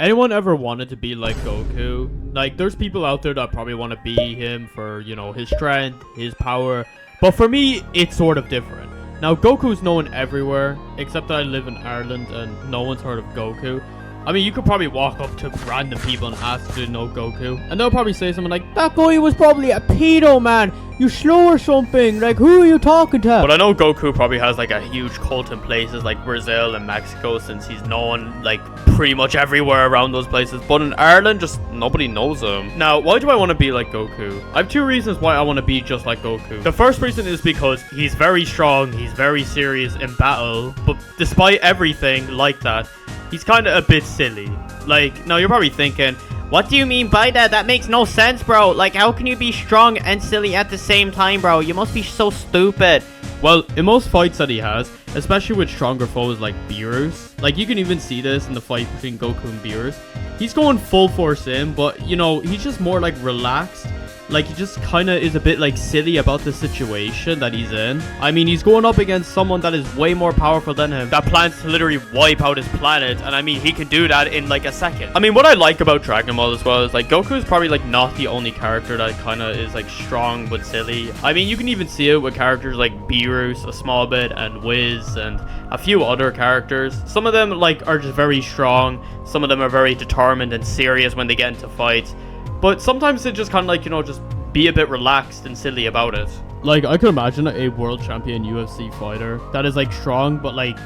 anyone ever wanted to be like Goku? Like, there's people out there that probably want to be him for, you know, his strength, his power. But for me, it's sort of different. Now, Goku's known everywhere, except that I live in Ireland and no one's heard of Goku. I mean, you could probably walk up to random people and ask if they know Goku, and they'll probably say something like, "That guy was probably a pedo, man. You slow or something. Like, who are you talking to?" But I know Goku probably has like a huge cult in places like Brazil and Mexico, since he's known like pretty much everywhere around those places. But in Ireland, just nobody knows him. Now, why do I want to be like Goku? I have two reasons why I want to be just like Goku. The first reason is because he's very strong, he's very serious in battle, but despite everything like that, he's kind of a bit silly. Like, now you're probably thinking, what do you mean by that? That makes no sense, bro. Like, how can you be strong and silly at the same time, bro? You must be so stupid. Well, in most fights that he has, especially with stronger foes like Beerus, like you can even see this in the fight between Goku and Beerus, he's going full force in, but you know, he's just more like relaxed. Like, he just kind of is a bit like silly about the situation that he's in. I mean, he's going up against someone that is way more powerful than him, that plans to literally wipe out his planet, and I mean, he can do that in like a second. I mean, what I like about Dragon Ball as well is like Goku is probably like not the only character that kind of is like strong but silly. I mean, you can even see it with characters like Beerus a small bit, and Wiz, and a few other characters. Some of them like are just very strong, some of them are very determined and serious when they get into fights. But sometimes they just kind of like, you know, just be a bit relaxed and silly about it. Like, I could imagine a world champion UFC fighter that is like strong, but like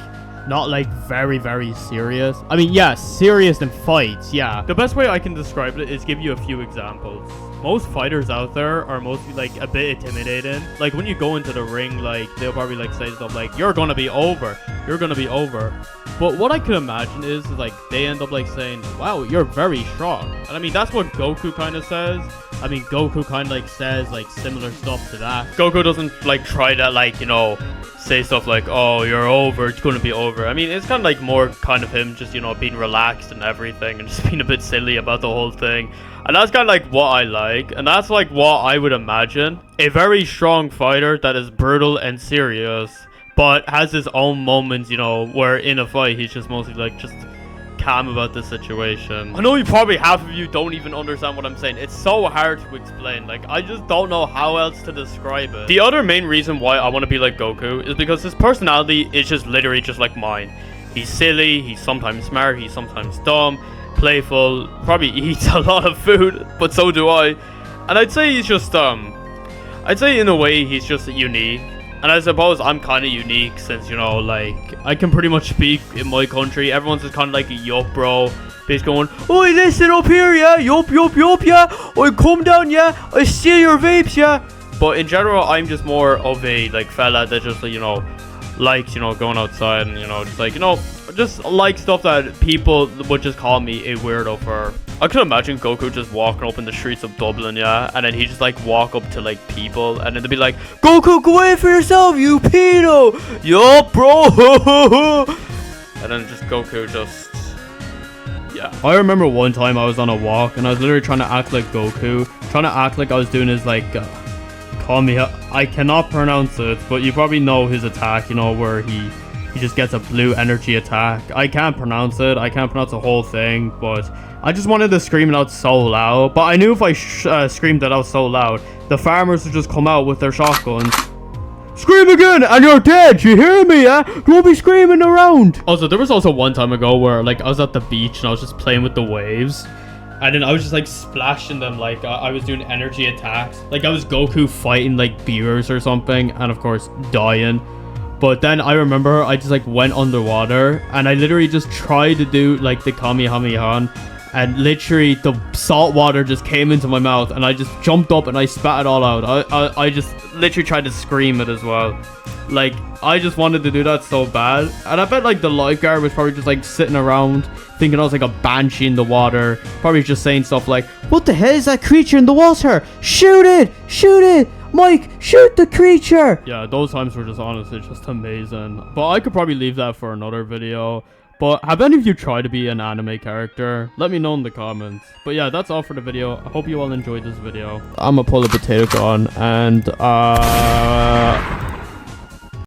not like very, very serious. I mean, yeah, serious in fights, yeah. The best way I can describe it is give you a few examples. Most fighters out there are mostly like a bit intimidating. Like, when you go into the ring, like they'll probably like say stuff like, "You're gonna be over, you're gonna be over." But what I could imagine is like they end up like saying, "Wow, you're very strong." And I mean, that's what Goku kind of says. I mean, Goku kind of like says like similar stuff to that. Goku doesn't like try to like, you know, say stuff like, "Oh, you're over, it's gonna be over." I mean, it's kind of like more kind of him just, you know, being relaxed and everything and just being a bit silly about the whole thing. And that's kind of like what I like, and that's like what I would imagine a very strong fighter that is brutal and serious, but has his own moments, you know, where in a fight he's just mostly like just calm about the situation. I know you probably half of you don't even understand what I'm saying. It's so hard to explain. Like, I just don't know how else to describe it. The other main reason why I want to be like Goku is because his personality is just literally just like mine. He's silly, he's sometimes smart, he's sometimes dumb, playful, probably eats a lot of food, but so do I. And I'd say he's just I'd say in a way he's just unique. And I suppose I'm kind of unique since, you know, like, I can pretty much speak in my country. Everyone's just kind of like, "Yup, bro." Basically going, "Oi, listen up here, yeah? Yup, yup, yup, yeah? Oi, come down, yeah? I steal your vapes, yeah?" But in general, I'm just more of a, like, fella that just, you know, likes, you know, going outside and, you know, just like, you know, just like stuff that people would just call me a weirdo for. I could imagine Goku just walking up in the streets of Dublin, yeah, and then he just like walk up to like people, and then they'd be like, "Goku, go away for yourself, you pedo! Yup, bro!" And then just Goku just, yeah. I remember one time I was on a walk, and I was literally trying to act like Goku, trying to act like I was doing his like, call me, I cannot pronounce it, but you probably know his attack, you know, where he just gets a blue energy attack. I can't pronounce it. I can't pronounce the whole thing, but I just wanted to scream it out so loud. But I knew if I screamed it out so loud, the farmers would just come out with their shotguns. "Scream again and you're dead, you hear me, yeah? Don't be screaming around." Also, there was also one time ago where like I was at the beach and I was just playing with the waves. And then I was just like splashing them like I was doing energy attacks. Like I was Goku fighting like Beerus or something, and of course dying. But then I remember I just like went underwater and I literally just tried to do like the Kamehameha, and literally the salt water just came into my mouth and I just jumped up and I spat it all out. I just literally tried to scream it as well. Like, I just wanted to do that so bad. And I bet like the lifeguard was probably just like sitting around thinking I was like a banshee in the water, probably just saying stuff like, "What the hell is that creature in the water? Shoot it! Shoot it! Mike, shoot the creature!" Yeah, those times were just honestly just amazing. But I could probably leave that for another video. But have any of you tried to be an anime character? Let me know in the comments. But yeah, that's all for the video. I hope you all enjoyed this video. I'm gonna pull a potato gun and